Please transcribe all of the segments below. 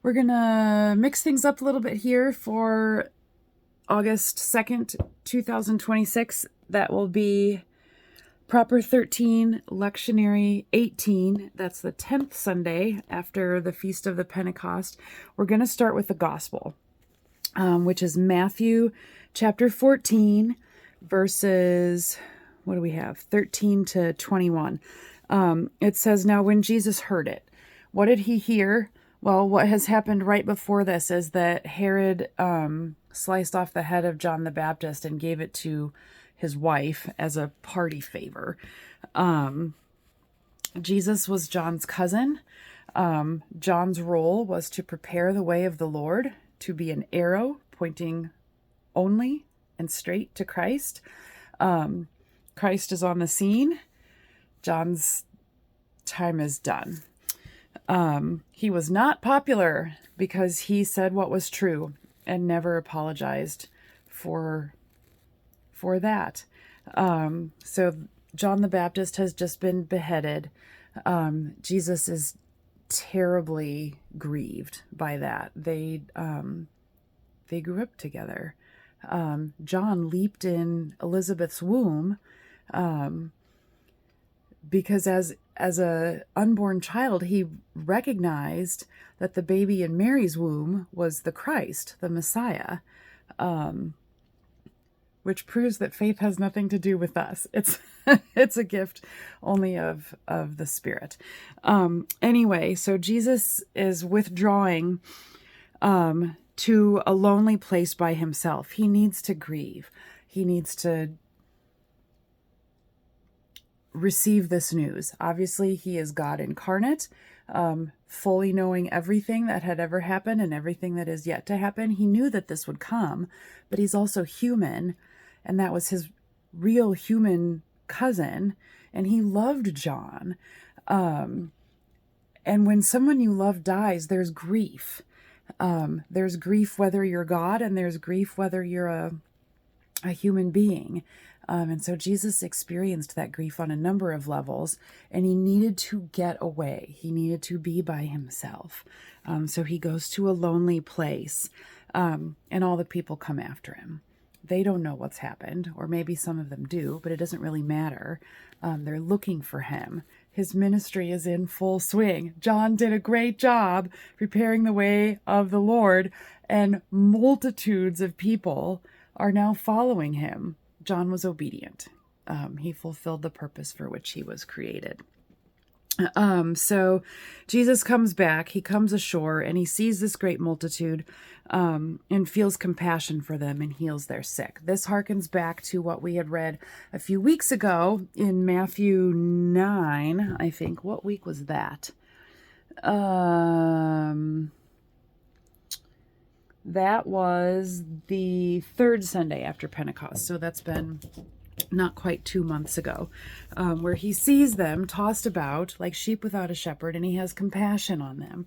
We're going to mix things up a little bit here for August 2nd, 2026. That will be Proper 13, Lectionary 18. That's the 10th Sunday after the Feast of the Pentecost. We're going to start with the Gospel, which is Matthew chapter 14, verses, what do we have? 13 to 21. It says, "Now when Jesus heard it, what did he hear?" Well, what has happened right before this is that Herod sliced off the head of John the Baptist and gave it to his wife as a party favor. Jesus was John's cousin. John's role was to prepare the way of the Lord, to be an arrow pointing only and straight to Christ. Christ is on the scene. John's time is done. He was not popular because he said what was true and never apologized for that. So John the Baptist has just been beheaded. Jesus is terribly grieved by that. They grew up together. John leaped in Elizabeth's womb because as a unborn child, he recognized that the baby in Mary's womb was the Christ, the Messiah, which proves that faith has nothing to do with us. It's a gift only of the Spirit. Anyway, so Jesus is withdrawing to a lonely place by himself. He needs to grieve. He needs to receive this news. Obviously, he is God incarnate, fully knowing everything that had ever happened and everything that is yet to happen. He knew that this would come, but he's also human, and that was his real human cousin, and he loved John. And when someone you love dies, there's grief. There's grief whether you're God, and there's grief whether you're a human being. And so Jesus experienced that grief on a number of levels, and he needed to get away. He needed to be by himself. So he goes to a lonely place, and all the people come after him. They don't know what's happened, or maybe some of them do, but it doesn't really matter. They're looking for him. His ministry is in full swing. John did a great job preparing the way of the Lord, and multitudes of people are now following him. John was obedient. He fulfilled the purpose for which he was created. So Jesus comes back, he comes ashore, and he sees this great multitude and feels compassion for them and heals their sick. This harkens back to what we had read a few weeks ago in Matthew 9, I think. What week was that? That was the third Sunday after Pentecost. So that's been not quite 2 months ago, where he sees them tossed about like sheep without a shepherd, and he has compassion on them.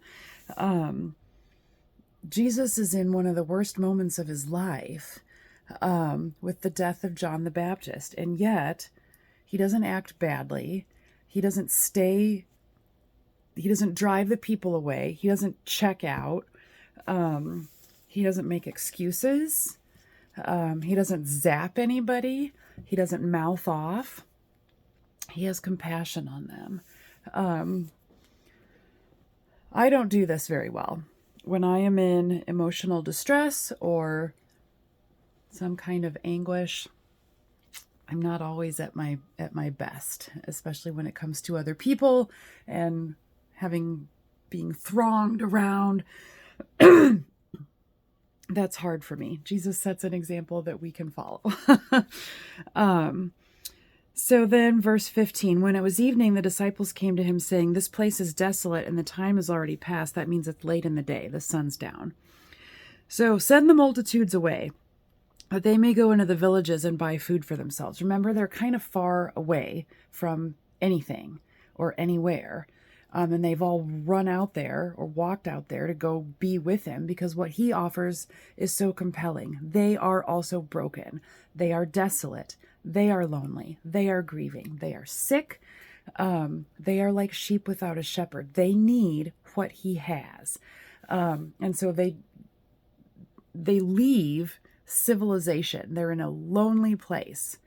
Jesus is in one of the worst moments of his life, with the death of John the Baptist, and yet he doesn't act badly. He doesn't drive the people away. He doesn't check out. He doesn't make excuses. He doesn't zap anybody. He doesn't mouth off. He has compassion on them. I don't do this very well. When I am in emotional distress or some kind of anguish, I'm not always at my best, especially when it comes to other people and being thronged around. That's hard for me. Jesus sets an example that we can follow. So then verse 15, when it was evening, the disciples came to him saying, "This place is desolate and the time is already past." That means it's late in the day. The sun's down. "So send the multitudes away, that they may go into the villages and buy food for themselves." Remember, they're kind of far away from anything or anywhere. And they've all run out there or walked out there to go be with him because what he offers is so compelling. They are also broken. They are desolate. They are lonely. They are grieving. They are sick. They are like sheep without a shepherd. They need what he has. And so they leave civilization. They're in a lonely place,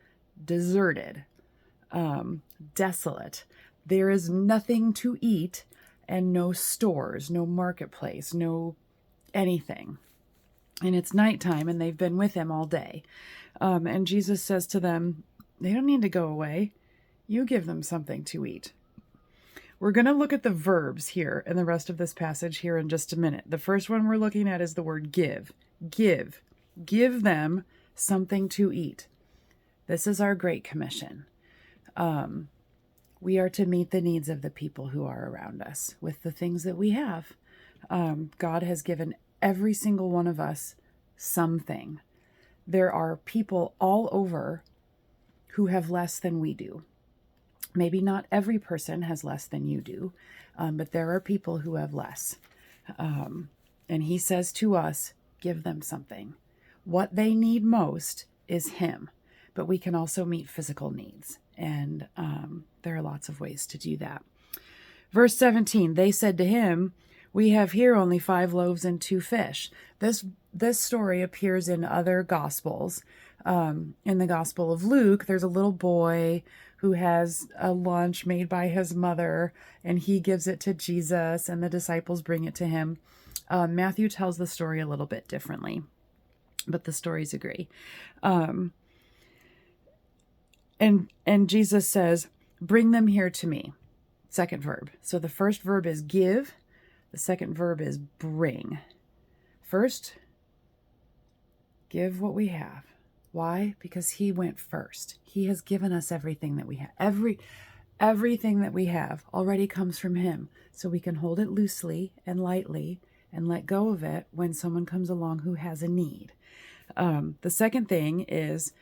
deserted, desolate. There is nothing to eat and no stores, no marketplace, no anything. And it's nighttime and they've been with him all day. And Jesus says to them, they don't need to go away. You give them something to eat. We're going to look at the verbs here in the rest of this passage here in just a minute. The first one we're looking at is the word give. Give. Give them something to eat. This is our Great Commission. We are to meet the needs of the people who are around us with the things that we have. God has given every single one of us something. There are people all over who have less than we do. Maybe not every person has less than you do, but there are people who have less. And he says to us, give them something. What they need most is him, but we can also meet physical needs. And there are lots of ways to do that. Verse 17, they said to him, we have here only 5 loaves and 2 fish. This story appears in other Gospels. In the Gospel of Luke, there's a little boy who has a lunch made by his mother, and he gives it to Jesus, and the disciples bring it to him. Matthew tells the story a little bit differently, but the stories agree. And Jesus says, bring them here to me. Second verb. So the first verb is give. The second verb is bring. First, give what we have. Why? Because he went first. He has given us everything that we have. Everything that we have already comes from him. So we can hold it loosely and lightly and let go of it when someone comes along who has a need. The second thing is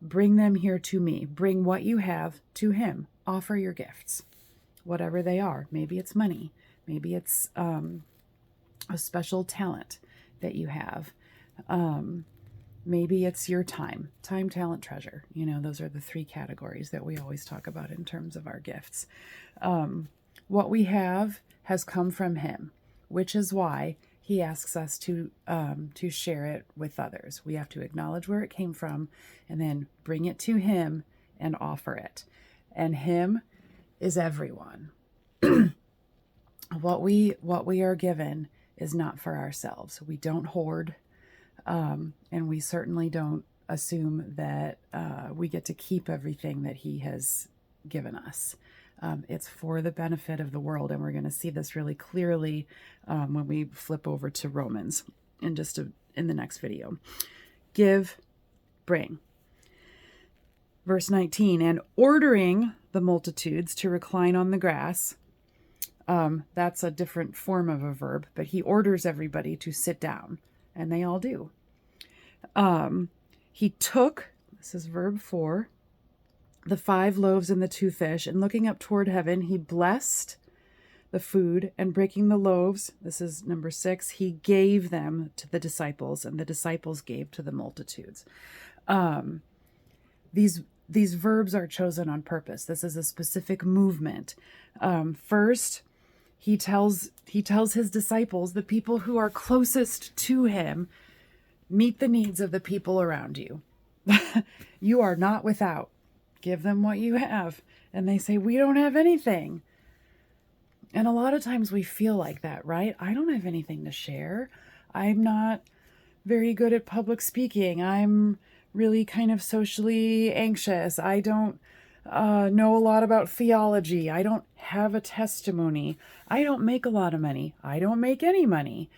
bring them here to me. Bring what you have to him. Offer your gifts, whatever they are. Maybe it's money. Maybe it's a special talent that you have. Maybe it's your time, talent, treasure. You know, those are the 3 categories that we always talk about in terms of our gifts. What we have has come from him, which is why he asks us to share it with others. We have to acknowledge where it came from and then bring it to him and offer it. And him is everyone. What we are given is not for ourselves. We don't hoard, and we certainly don't assume that we get to keep everything that he has given us. It's for the benefit of the world, and we're going to see this really clearly when we flip over to Romans in the next video. Give, bring. Verse 19, and ordering the multitudes to recline on the grass. That's a different form of a verb, but he orders everybody to sit down, and they all do. He took, this is verb 4, the 5 loaves and the 2 fish, and looking up toward heaven, he blessed the food, and breaking the loaves, this is number 6, he gave them to the disciples, and the disciples gave to the multitudes. These verbs are chosen on purpose. This is a specific movement. First, he tells his disciples, the people who are closest to him, meet the needs of the people around you. You are not without. Give them what you have. And they say, we don't have anything. And a lot of times we feel like that, right? I don't have anything to share. I'm not very good at public speaking. I'm really kind of socially anxious. I don't know a lot about theology. I don't have a testimony. I don't make a lot of money. I don't make any money.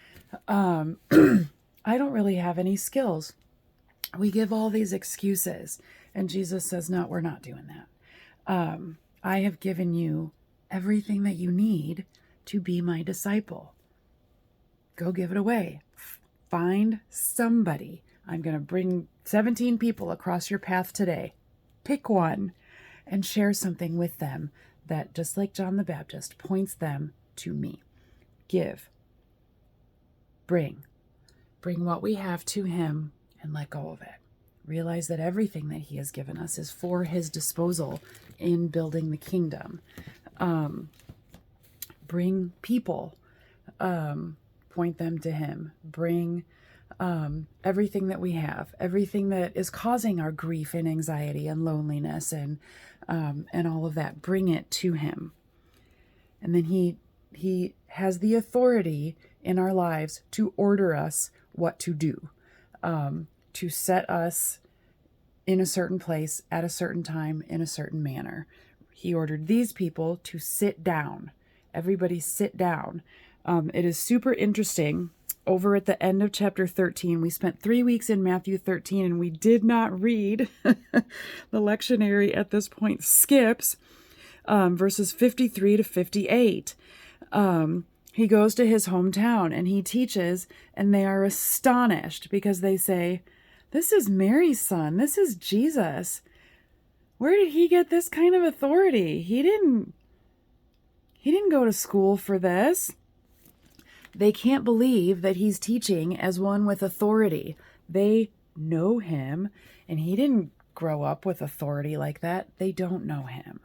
I don't really have any skills. We give all these excuses. And Jesus says, no, we're not doing that. I have given you everything that you need to be my disciple. Go give it away. Find somebody. I'm going to bring 17 people across your path today. Pick one and share something with them that, just like John the Baptist, points them to me. Give. Bring. Bring what we have to him and let go of it. Realize that everything that he has given us is for his disposal in building the kingdom. Bring people. point them to him. Bring everything that we have, everything that is causing our grief and anxiety and loneliness and all of that. Bring it to him. And then he has the authority in our lives to order us what to do, to set us in a certain place at a certain time in a certain manner. He ordered these people to sit down. Everybody sit down. It is super interesting. Over at the end of chapter 13, we spent 3 weeks in Matthew 13, and we did not read. The lectionary at this point skips verses 53 to 58. He goes to his hometown and he teaches, and they are astonished because they say, "This is Mary's son. This is Jesus. Where did he get this kind of authority? He didn't go to school for this." They can't believe that he's teaching as one with authority. They know him, and he didn't grow up with authority like that. They don't know him.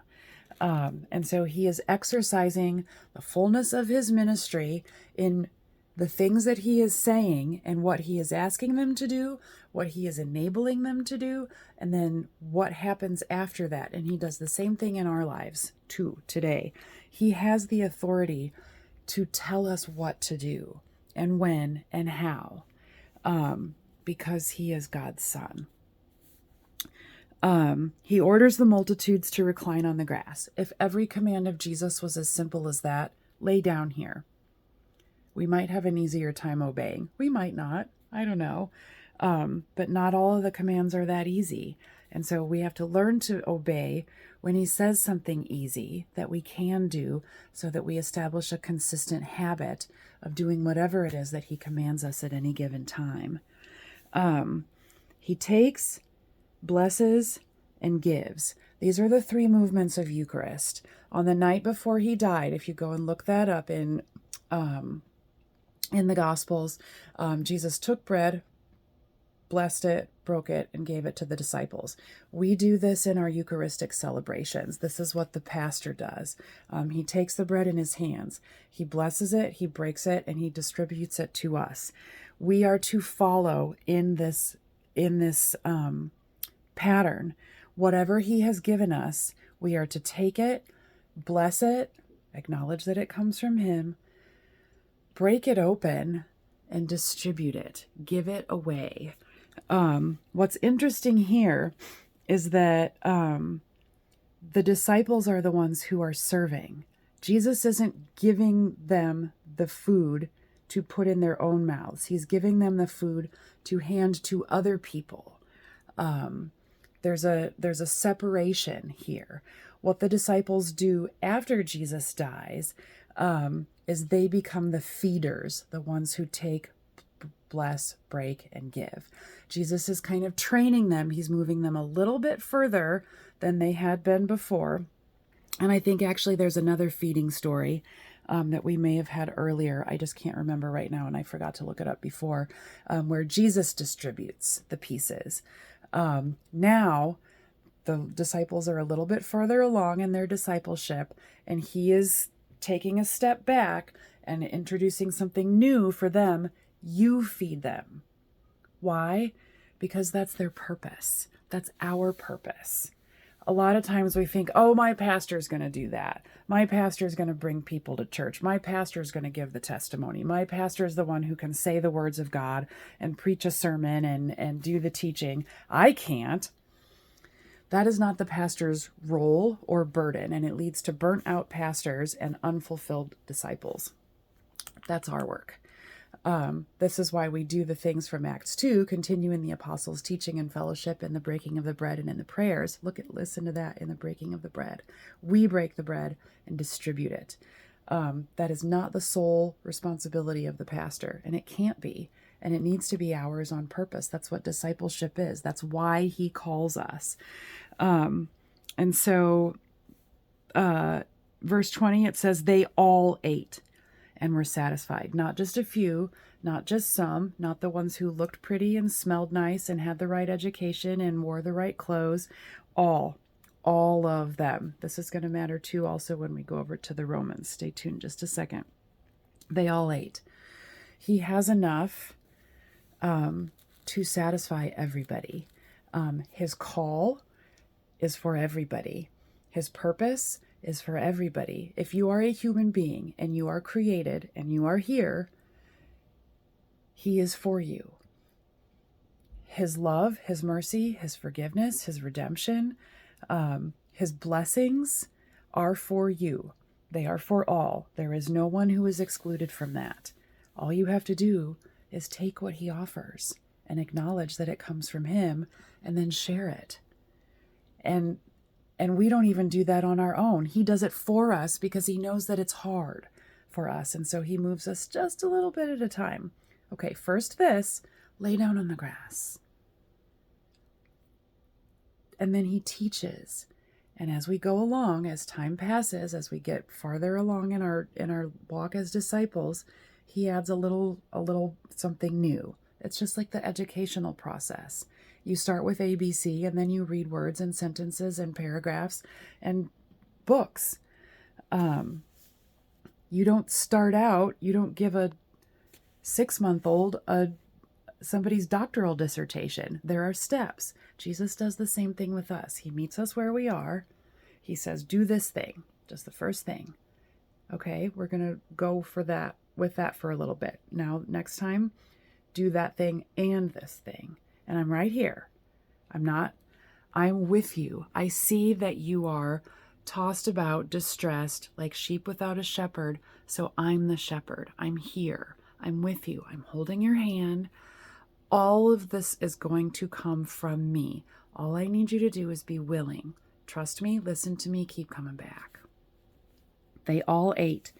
And so he is exercising the fullness of his ministry in the things that he is saying and what he is asking them to do, what he is enabling them to do, and then what happens after that. And he does the same thing in our lives too today. He has the authority to tell us what to do and when and how, because he is God's son. He orders the multitudes to recline on the grass. If every command of Jesus was as simple as that, lay down here. We might have an easier time obeying. We might not. I don't know. But not all of the commands are that easy. And so we have to learn to obey when he says something easy that we can do, so that we establish a consistent habit of doing whatever it is that he commands us at any given time. He takes, blesses, and gives. These are the 3 movements of Eucharist. On the night before he died, if you go and look that up in the Gospels, Jesus took bread, blessed it, broke it, and gave it to the disciples. We do this in our Eucharistic celebrations. This is what the pastor does. He takes the bread in his hands, he blesses it, he breaks it, and he distributes it to us. We are to follow in this pattern. Whatever he has given us, we are to take it, bless it, acknowledge that it comes from him, break it open, and distribute it, give it away. What's interesting here is that the disciples are the ones who are serving. Jesus isn't giving them the food to put in their own mouths. He's giving them the food to hand to other people. There's a separation here. What the disciples do after Jesus dies is they become the feeders, the ones who take, bless, break, and give. Jesus is kind of training them. He's moving them a little bit further than they had been before. And I think actually there's another feeding story that we may have had earlier. I just can't remember right now, and I forgot to look it up before, where Jesus distributes the pieces. Now, the disciples are a little bit further along in their discipleship, and he is taking a step back and introducing something new for them. You feed them. Why? Because that's their purpose. That's our purpose. A lot of times we think, oh, my pastor's going to do that. My pastor's going to bring people to church. My pastor's going to give the testimony. My pastor is the one who can say the words of God and preach a sermon and do the teaching. I can't. That is not the pastor's role or burden, and it leads to burnt out pastors and unfulfilled disciples. That's our work. This is why we do the things from Acts 2, continue in the apostles' teaching and fellowship, in the breaking of the bread and in the prayers. Listen to that, in the breaking of the bread. We break the bread and distribute it. That is not the sole responsibility of the pastor, and it can't be, and it needs to be ours on purpose. That's what discipleship is. That's why he calls us. And so, verse 20, it says, they all ate and were satisfied. Not just a few, not just some, not the ones who looked pretty and smelled nice and had the right education and wore the right clothes. All of them. This is going to matter too also when we go over to the Romans. Stay tuned just a second. They all ate. He has enough to satisfy everybody. His call is for everybody. His purpose is for everybody. If you are a human being and you are created and you are here, he is for you. His love, his mercy, his forgiveness, his redemption, his blessings are for you. They are for all. There is no one who is excluded from that. All you have to do is take what he offers and acknowledge that it comes from him, and then share it. And we don't even do that on our own. He does it for us because he knows that it's hard for us. And so he moves us just a little bit at a time. Okay, first this, lay down on the grass. And then he teaches. And as we go along, as time passes, as we get farther along in our walk as disciples, he adds a little something new. It's just like the educational process. You start with ABC, and then you read words and sentences and paragraphs and books. You don't start out, you don't give a 6-month-old somebody's doctoral dissertation. There are steps. Jesus does the same thing with us. He meets us where we are. He says, do this thing, just the first thing. Okay, we're going to go with that for a little bit. Now, next time, do that thing and this thing. And I'm right here. I'm with you. I see that you are tossed about, distressed, like sheep without a shepherd. So I'm the shepherd. I'm here. I'm with you. I'm holding your hand. All of this is going to come from me. All I need you to do is be willing. Trust me, listen to me, keep coming back. They all ate,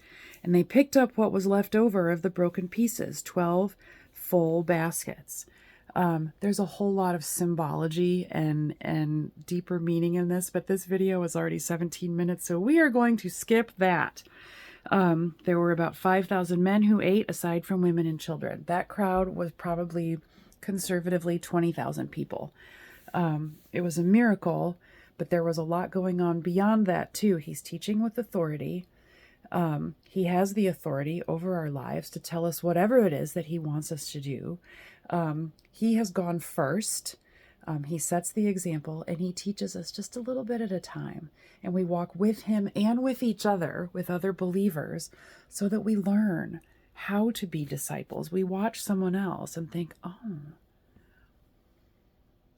and they picked up what was left over of the broken pieces, 12 full baskets. There's a whole lot of symbology and deeper meaning in this, but this video is already 17 minutes, so we are going to skip that. There were about 5,000 men who ate, aside from women and children. That crowd was probably conservatively 20,000 people. It was a miracle, but there was a lot going on beyond that too. He's teaching with authority. He has the authority over our lives to tell us whatever it is that he wants us to do. He has gone first. He sets the example, and he teaches us just a little bit at a time. And we walk with him and with each other, with other believers, so that we learn how to be disciples. We watch someone else and think, oh,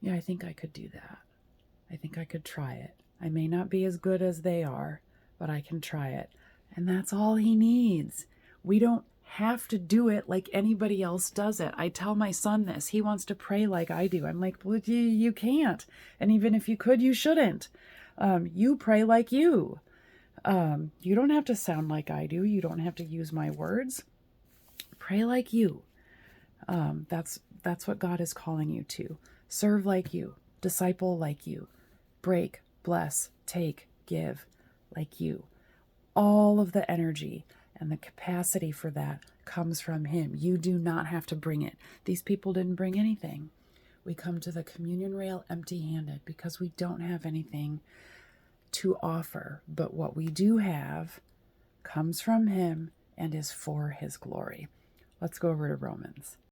yeah, I think I could do that. I think I could try it. I may not be as good as they are, but I can try it. And that's all he needs. We don't have to do it like anybody else does it. I tell my son this. He wants to pray like I do. I'm like, well, you can't. And even if you could, you shouldn't. You pray like you. You don't have to sound like I do. You don't have to use my words. Pray like you. That's what God is calling you to. Serve like you. Disciple like you. Break, bless, take, give like you. All of the energy and the capacity for that comes from him. You do not have to bring it. These people didn't bring anything. We come to the communion rail empty-handed because we don't have anything to offer. But what we do have comes from him and is for his glory. Let's go over to Romans.